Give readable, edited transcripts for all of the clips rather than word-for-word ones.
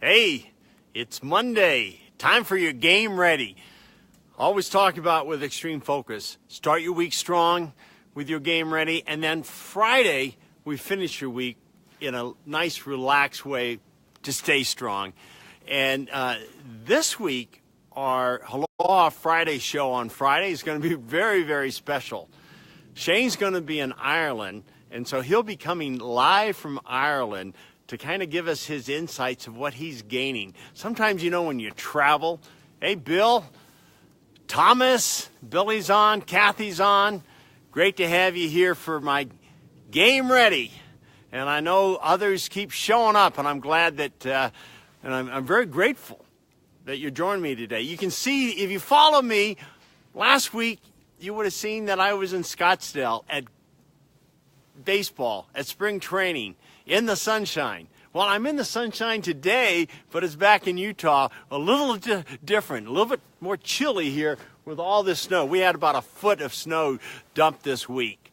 Hey, it's Monday. Time for your game ready. Always talk about with extreme focus. Start your week strong with your game ready, and then Friday we finish your week in a nice, relaxed way to stay strong. And this week, our Aloha Friday show on Friday is going to be very, very special. Shane's going to be in Ireland, and so he'll be coming live from Ireland to kind of give us his insights of what he's gaining. Sometimes, when you travel, hey, Bill, Thomas, Billy's on, Kathy's on. Great to have you here for my game ready. And I know others keep showing up, and I'm glad that, and I'm very grateful that you're joining me today. You can see, if you follow me, last week you would have seen that I was in Scottsdale at baseball, at spring training, in the sunshine. Well, I'm in the sunshine today, but it's back in Utah, a little different, a little bit more chilly here with all this snow. We had about a foot of snow dumped this week.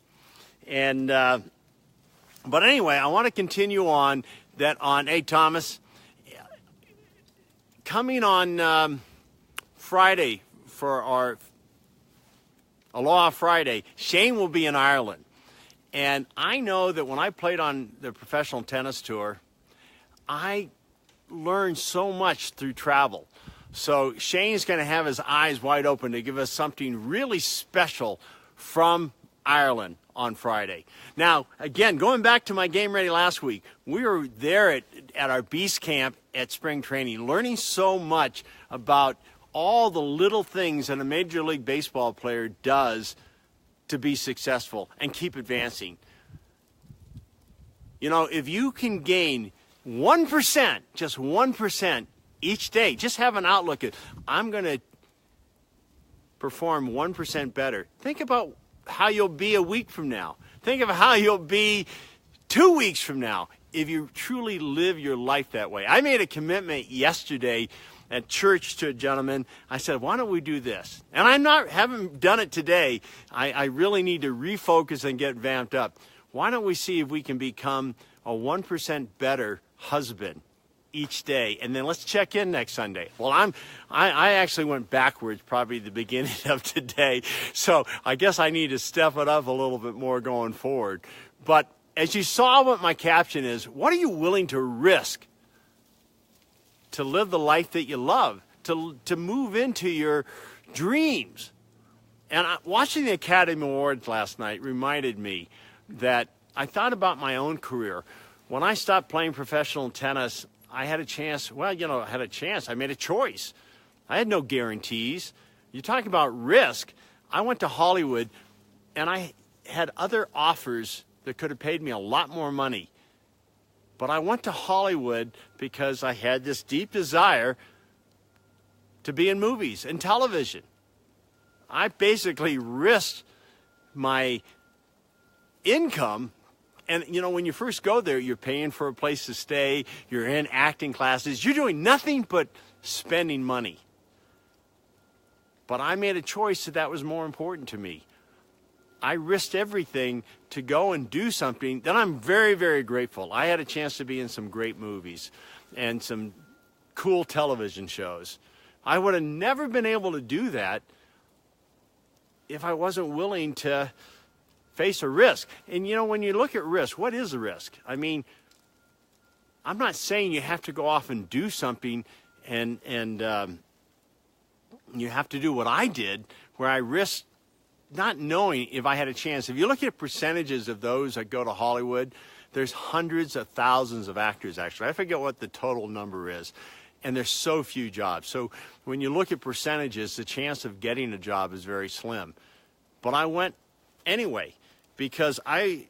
And, but anyway, I want to continue on hey, Thomas, coming on Friday for our Aloha Friday, Shane will be in Ireland. And I know that when I played on the professional tennis tour, I learned so much through travel. So Shane's going to have his eyes wide open to give us something really special from Ireland on Friday. Now, again, going back to my game ready last week, we were there at our Beast Camp at spring training, learning so much about all the little things that a Major League Baseball player does to be successful and keep advancing. If you can gain 1%, just 1% each day, just have an outlook at, I'm going to perform 1% better. Think about how you'll be a week from now. Think of how you'll be 2 weeks from now if you truly live your life that way. I made a commitment yesterday at church to a gentleman. I said, why don't we do this? And haven't done it today. I really need to refocus and get vamped up. Why don't we see if we can become a 1% better husband each day? And then let's check in next Sunday. Well, I actually went backwards, probably the beginning of today. So I guess I need to step it up a little bit more going forward. But as you saw what my caption is, what are you willing to risk to live the life that you love, to move into your dreams? And watching the Academy Awards last night reminded me that I thought about my own career. When I stopped playing professional tennis, I had a chance. I made a choice. I had no guarantees. You talk about risk. I went to Hollywood, and I had other offers that could have paid me a lot more money. But I went to Hollywood because I had this deep desire to be in movies and television. I basically risked my income. And, when you first go there, you're paying for a place to stay. You're in acting classes. You're doing nothing but spending money. But I made a choice that was more important to me. I risked everything to go and do something that I'm very, very grateful. I had a chance to be in some great movies and some cool television shows. I would have never been able to do that if I wasn't willing to face a risk. And, when you look at risk, what is a risk? I mean, I'm not saying you have to go off and do something and you have to do what I did, where I risked not knowing if I had a chance. If you look at percentages of those that go to Hollywood, there's hundreds of thousands of actors, actually. I forget what the total number is. And there's so few jobs. So when you look at percentages, the chance of getting a job is very slim. But I went anyway because I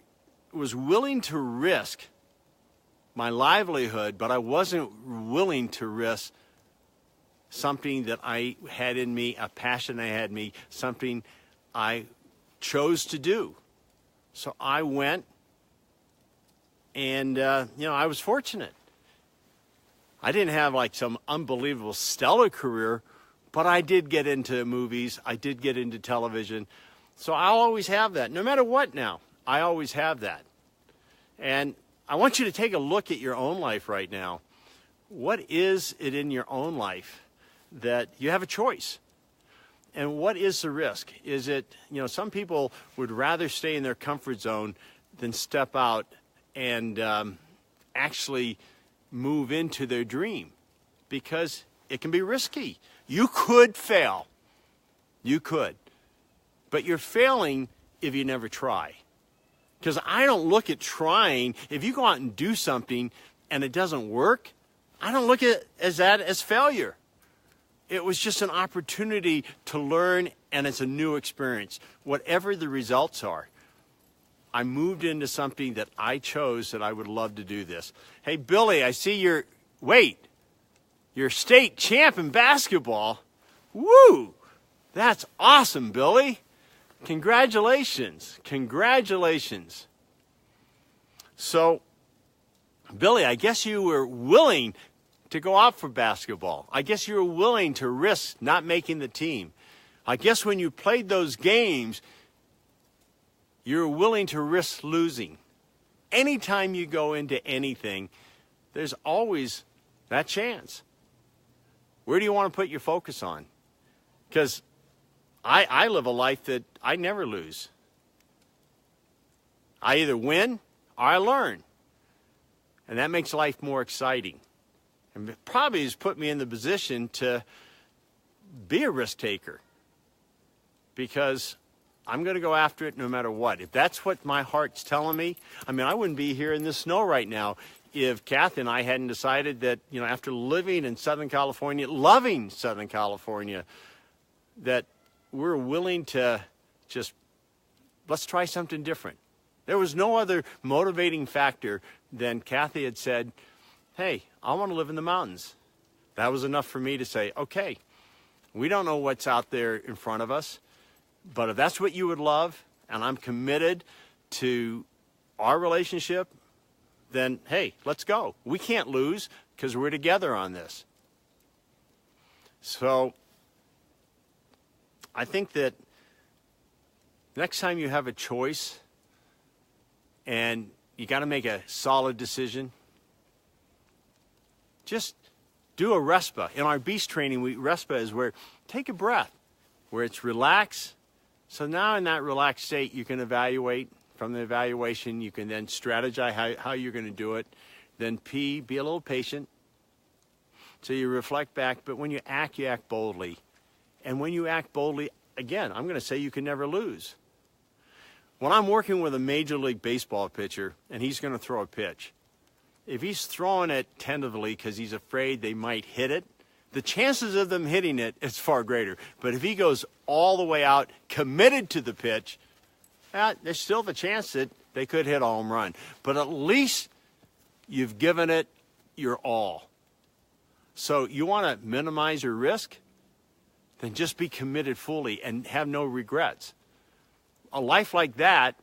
was willing to risk my livelihood, but I wasn't willing to risk something that I had in me, a passion I had in me, something I chose to do. So I went, and, I was fortunate. I didn't have some unbelievable stellar career, but I did get into movies. I did get into television. So I'll always have that. No matter what now, I always have that. And I want you to take a look at your own life right now. what is it in your own life that you have a choice? And what is the risk? Is it, some people would rather stay in their comfort zone than step out and actually move into their dream, because it can be risky. You could fail. You could. But you're failing if you never try. Because I don't look at trying. If you go out and do something and it doesn't work, I don't look at that as failure. It was just an opportunity to learn, and it's a new experience. Whatever the results are, I moved into something that I chose that I would love to do this. Hey, Billy, I see you're state champ in basketball. Woo! That's awesome, Billy. Congratulations. Congratulations. So, Billy, I guess you were willing to go out for basketball. I guess you were willing to risk not making the team. I guess when you played those games, you were willing to risk losing. Anytime you go into anything, there's always that chance. Where do you want to put your focus on? Because I live a life that I never lose. I either win or I learn. And that makes life more exciting. And it probably has put me in the position to be a risk taker, because I'm going to go after it no matter what. If that's what my heart's telling me, I wouldn't be here in the snow right now if Kathy and I hadn't decided that, after living in Southern California, loving Southern California, that we're willing to let's try something different. There was no other motivating factor than Kathy had said, hey, I want to live in the mountains. That was enough for me to say, okay, we don't know what's out there in front of us, but if that's what you would love, and I'm committed to our relationship, then, hey, let's go. We can't lose because we're together on this. So I think that next time you have a choice and you got to make a solid decision, just do a RESPA. In our beast training, RESPA is where take a breath, where it's relax. So now in that relaxed state, you can evaluate. From the evaluation, you can then strategize how you're going to do it. Then P, be a little patient. So you reflect back, but when you act boldly. And when you act boldly, again, I'm going to say you can never lose. When I'm working with a Major League Baseball pitcher and he's going to throw a pitch, if he's throwing it tentatively because he's afraid they might hit it, the chances of them hitting it is far greater. But if he goes all the way out, committed to the pitch, there's still the chance that they could hit a home run. But at least you've given it your all. So you want to minimize your risk? Then just be committed fully and have no regrets. A life like that,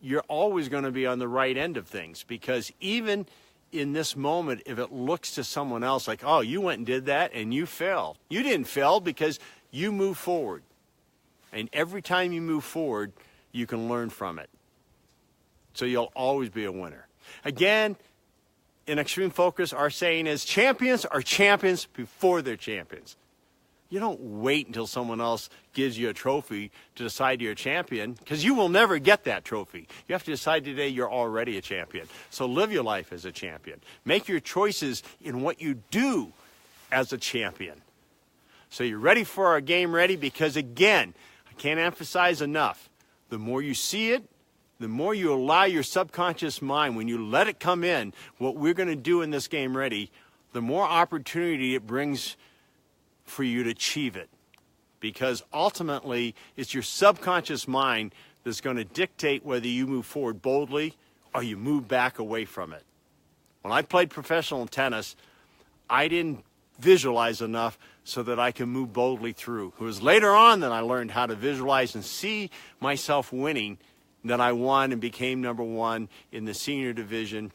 you're always going to be on the right end of things, because even in this moment, if it looks to someone else like, oh, you went and did that and you failed. You didn't fail because you moved forward. And every time you move forward, you can learn from it. So you'll always be a winner. Again, in Extreme Focus, our saying is champions are champions before they're champions. You don't wait until someone else gives you a trophy to decide you're a champion, because you will never get that trophy. You have to decide today you're already a champion. So live your life as a champion. Make your choices in what you do as a champion. So you're ready for our game ready, because again, I can't emphasize enough, the more you see it, the more you allow your subconscious mind, when you let it come in, what we're going to do in this game ready, the more opportunity it brings for you to achieve it. Because ultimately, it's your subconscious mind that's going to dictate whether you move forward boldly or you move back away from it. When I played professional tennis, I didn't visualize enough so that I can move boldly through. It was later on that I learned how to visualize and see myself winning, that I won and became number one in the senior division,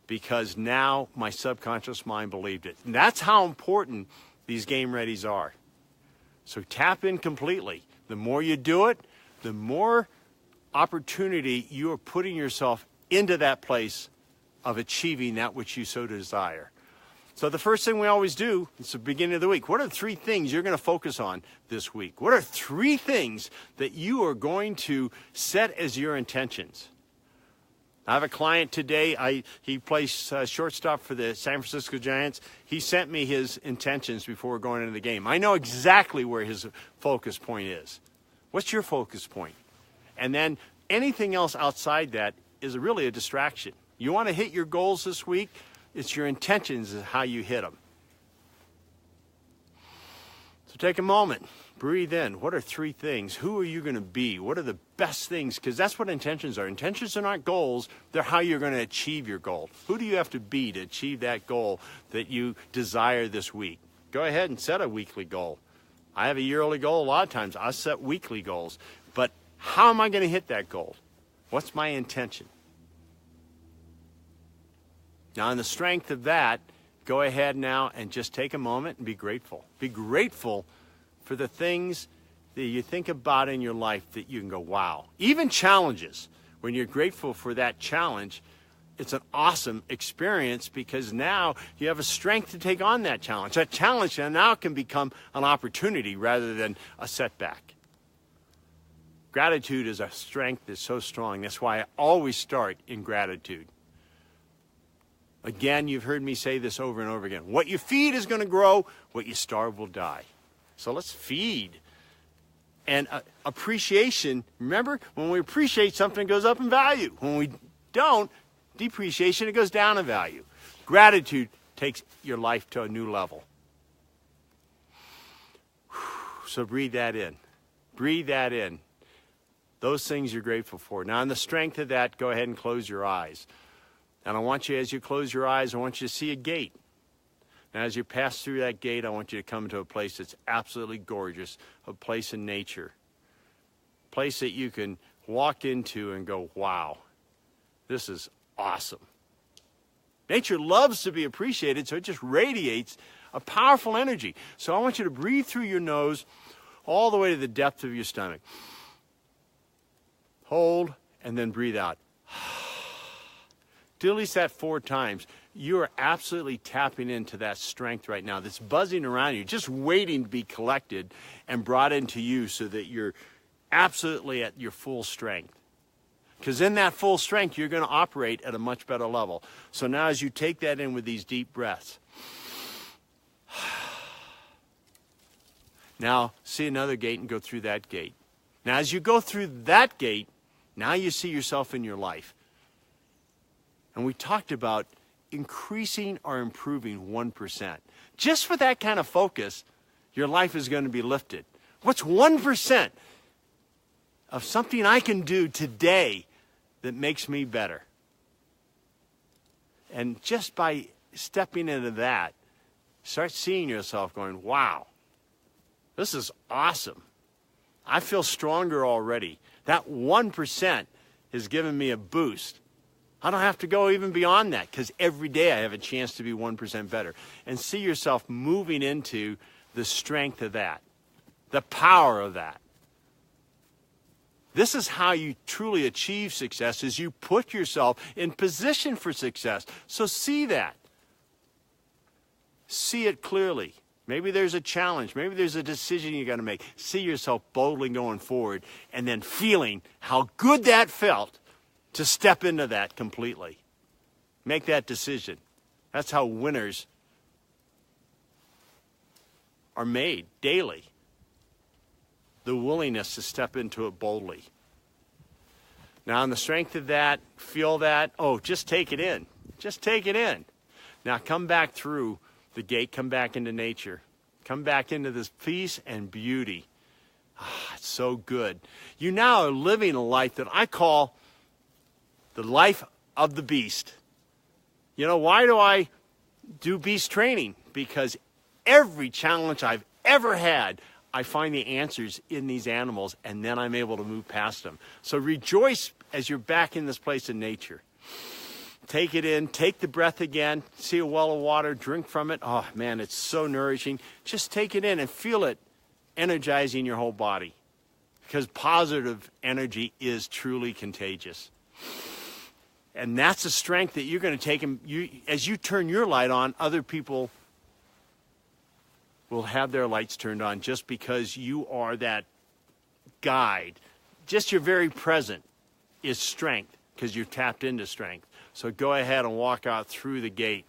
because now my subconscious mind believed it. And that's how important these game readies are. So tap in completely. The more you do it, the more opportunity you are putting yourself into that place of achieving that which you so desire. So the first thing we always do, it's the beginning of the week. What are 3 things you're going to focus on this week? What are 3 things that you are going to set as your intentions? I have a client today. He plays shortstop for the San Francisco Giants. He sent me his intentions before going into the game. I know exactly where his focus point is. What's your focus point? And then anything else outside that is really a distraction. You want to hit your goals this week? It's your intentions is how you hit them. So take a moment, breathe in. What are 3 things? Who are you going to be? What are the best things? Because that's what intentions are. Intentions are not goals. They're how you're going to achieve your goal. Who do you have to be to achieve that goal that you desire this week? Go ahead and set a weekly goal. I have a yearly goal. A lot of times I set weekly goals. But how am I going to hit that goal? What's my intention? Now, on the strength of that, go ahead now and just take a moment and be grateful. Be grateful for the things that you think about in your life that you can go, wow. Even challenges, when you're grateful for that challenge, it's an awesome experience because now you have a strength to take on that challenge. That challenge now can become an opportunity rather than a setback. Gratitude is a strength that's so strong. That's why I always start in gratitude. Again, you've heard me say this over and over again. What you feed is going to grow. What you starve will die. So let's feed. And appreciation, remember, when we appreciate something, it goes up in value. When we don't, depreciation, it goes down in value. Gratitude takes your life to a new level. So breathe that in. Breathe that in. Those things you're grateful for. Now, on the strength of that, go ahead and close your eyes. And I want you, as you close your eyes, I want you to see a gate. Now, as you pass through that gate, I want you to come to a place that's absolutely gorgeous, a place in nature, a place that you can walk into and go, wow, this is awesome. Nature loves to be appreciated, so it just radiates a powerful energy. So I want you to breathe through your nose all the way to the depth of your stomach. Hold, and then breathe out. Do at least that 4 times. You are absolutely tapping into that strength right now that's buzzing around you, just waiting to be collected and brought into you so that you're absolutely at your full strength. Because in that full strength, you're going to operate at a much better level. So now as you take that in with these deep breaths, now see another gate and go through that gate. Now as you go through that gate, now you see yourself in your life. And we talked about increasing or improving 1%. Just for that kind of focus, your life is going to be lifted. What's 1% of something I can do today that makes me better? And just by stepping into that, start seeing yourself going, wow, this is awesome. I feel stronger already. That 1% has given me a boost. I don't have to go even beyond that because every day I have a chance to be 1% better. And see yourself moving into the strength of that, the power of that. This is how you truly achieve success, is you put yourself in position for success. So see that. See it clearly. Maybe there's a challenge. Maybe there's a decision you got to make. See yourself boldly going forward and then feeling how good that felt to step into that completely. Make that decision. That's how winners are made daily. The willingness to step into it boldly. Now, on the strength of that, feel that. Oh, just take it in. Just take it in. Now, come back through the gate. Come back into nature. Come back into this peace and beauty. Ah, it's so good. You now are living a life that I call the life of the beast. You know, why do I do beast training? Because every challenge I've ever had, I find the answers in these animals, and then I'm able to move past them. So rejoice as you're back in this place in nature. Take it in, take the breath again, see a well of water, drink from it. Oh man, it's so nourishing. Just take it in and feel it energizing your whole body. Because positive energy is truly contagious. And that's a strength that you're going to take. As you turn your light on, other people will have their lights turned on just because you are that guide. Just your very presence is strength because you're tapped into strength. So go ahead and walk out through the gate.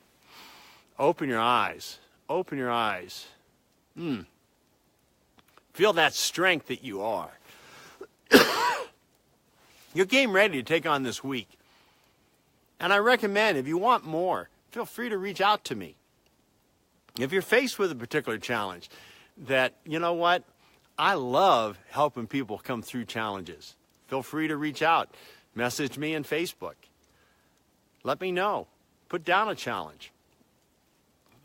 Open your eyes. Open your eyes. Feel that strength that you are. You're game ready to take on this week. And I recommend, if you want more, feel free to reach out to me. If you're faced with a particular challenge that, you know what, I love helping people come through challenges. Feel free to reach out. Message me on Facebook. Let me know. Put down a challenge.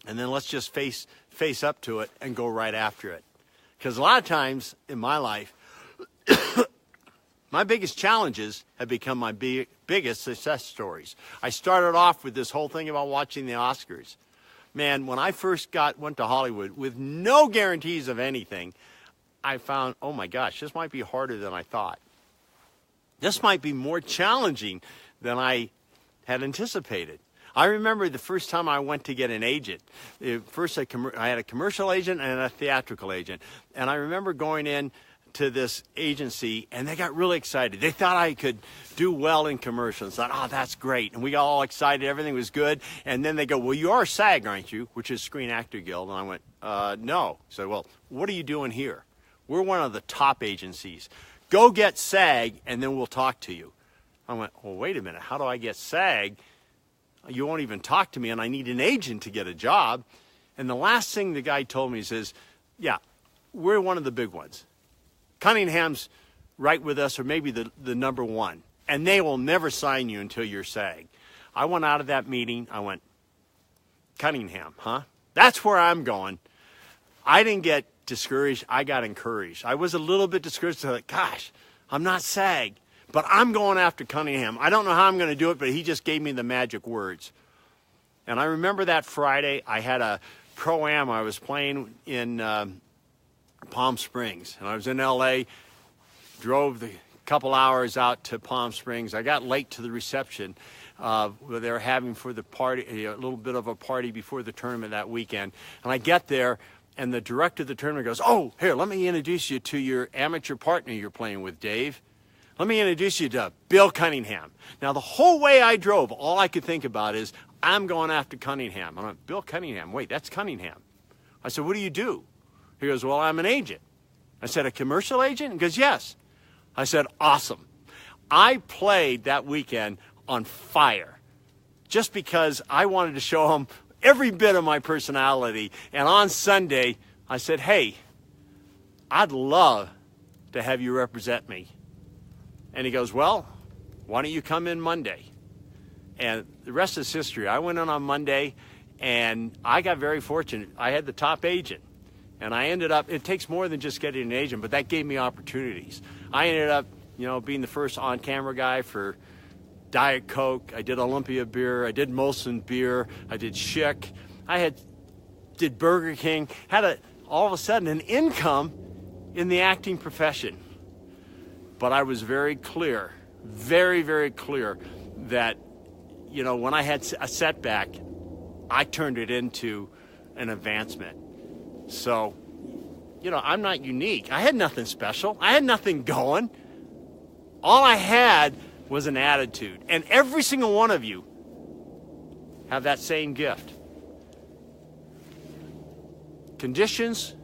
And then let's just face up to it and go right after it. Because a lot of times in my life, my biggest challenges have become my biggest success stories. I started off with this whole thing about watching the Oscars. Man, when I first went to Hollywood with no guarantees of anything, I found, oh my gosh, this might be harder than I thought. This might be more challenging than I had anticipated. I remember the first time I went to get an agent. First, I had a commercial agent and a theatrical agent. And I remember going in to this agency, and they got really excited. They thought I could do well in commercials. Thought, oh, that's great. And we got all excited. Everything was good. And then they go, well, you are SAG, aren't you? Which is Screen Actor Guild. And I went, no. So, well, what are you doing here? We're one of the top agencies. Go get SAG, and then we'll talk to you. I went, well, wait a minute. How do I get SAG? You won't even talk to me, and I need an agent to get a job. And the last thing the guy told me is, yeah, we're one of the big ones. Cunningham's right with us, or maybe the number one. And they will never sign you until you're SAG. I went out of that meeting. I went, Cunningham, huh? That's where I'm going. I didn't get discouraged. I got encouraged. I was a little bit discouraged. I thought, gosh, I'm not SAG. But I'm going after Cunningham. I don't know how I'm going to do it, but he just gave me the magic words. And I remember that Friday, I had a Pro-Am. I was playing in Palm Springs. And I was in L.A., drove the couple hours out to Palm Springs. I got late to the reception where they were having for the party, a little bit of a party before the tournament that weekend. And I get there, and the director of the tournament goes, oh, here, let me introduce you to your amateur partner you're playing with, Dave. Let me introduce you to Bill Cunningham. Now, the whole way I drove, all I could think about is, I'm going after Cunningham. I went, Bill Cunningham, wait, that's Cunningham. I said, what do you do? He goes, well, I'm an agent. I said, a commercial agent? He goes, yes. I said, awesome. I played that weekend on fire just because I wanted to show him every bit of my personality. And on Sunday, I said, hey, I'd love to have you represent me. And he goes, well, why don't you come in Monday? And the rest is history. I went in on Monday, and I got very fortunate. I had the top agent. And I ended up, it takes more than just getting an agent, but that gave me opportunities. I ended up, being the first on-camera guy for Diet Coke. I did Olympia Beer. I did Molson Beer. I did Schick. Did Burger King. Had all of a sudden an income in the acting profession. But I was very clear, very, very clear that, when I had a setback, I turned it into an advancement. So, I'm not unique. I had nothing special. I had nothing going. All I had was an attitude. And every single one of you have that same gift. Conditions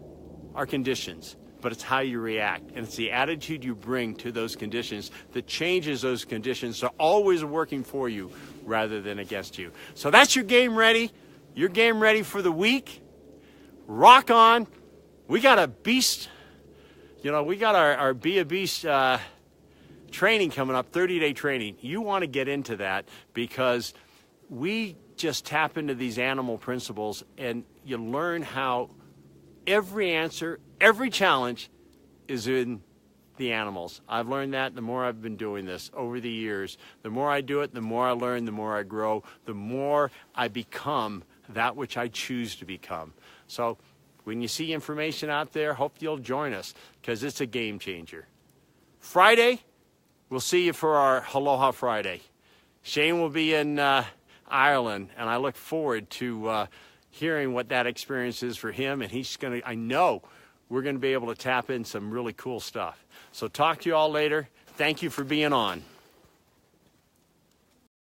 are conditions. But it's how you react, and it's the attitude you bring to those conditions that changes those conditions to always working for you rather than against you. So that's your game ready. Your game ready for the week. Rock on. We got a beast. We got our Be a Beast training coming up, 30-day training. You want to get into that because we just tap into these animal principles, and you learn how every answer, every challenge is in the animals. I've learned that the more I've been doing this over the years. The more I do it, the more I learn, the more I grow, the more I become that which I choose to become. So when you see information out there, hope you'll join us because it's a game changer. Friday, we'll see you for our Aloha Friday. Shane will be in Ireland, and I look forward to hearing what that experience is for him. And I know we're going to be able to tap in some really cool stuff. So talk to you all later. Thank you for being on.